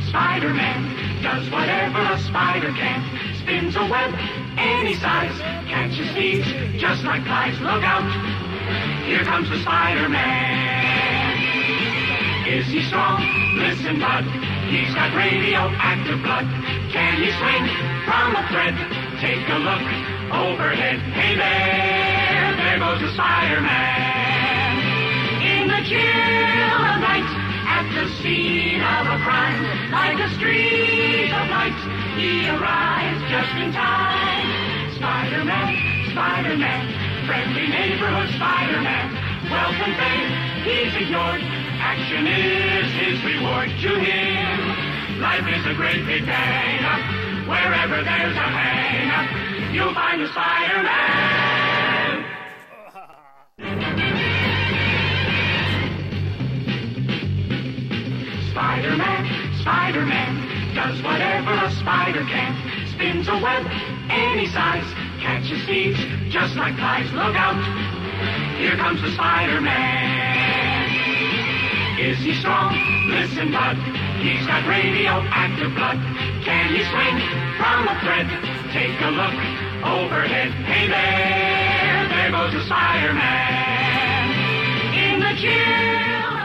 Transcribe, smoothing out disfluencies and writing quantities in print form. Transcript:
Spider-Man does whatever a spider can. Spins a web any size, catches thieves just like flies. Look out, here comes the Spider-Man. Is he strong? Listen, bud, he's got radioactive blood. Can he swing from a thread? Take a look overhead. Hey there goes the Spider-Man. In the chill of night, at the scene of a crime, like a streak of light, he arrives just in time. Spider-Man, Spider-Man, friendly neighborhood Spider-Man. Wealth and fame, he's ignored. Action is his reward to him. Life is a great big hang-up. Wherever there's a hang-up, you'll find the Spider-Man. Spider-Man, Spider-Man, does whatever a spider can. Spins a web any size, catches thieves just like flies. Look out, here comes the Spider-Man. Is he strong? Listen, bud, he's got radioactive blood. Can he swing from a thread? Take a look overhead. Hey there goes the Spider-Man. In the chill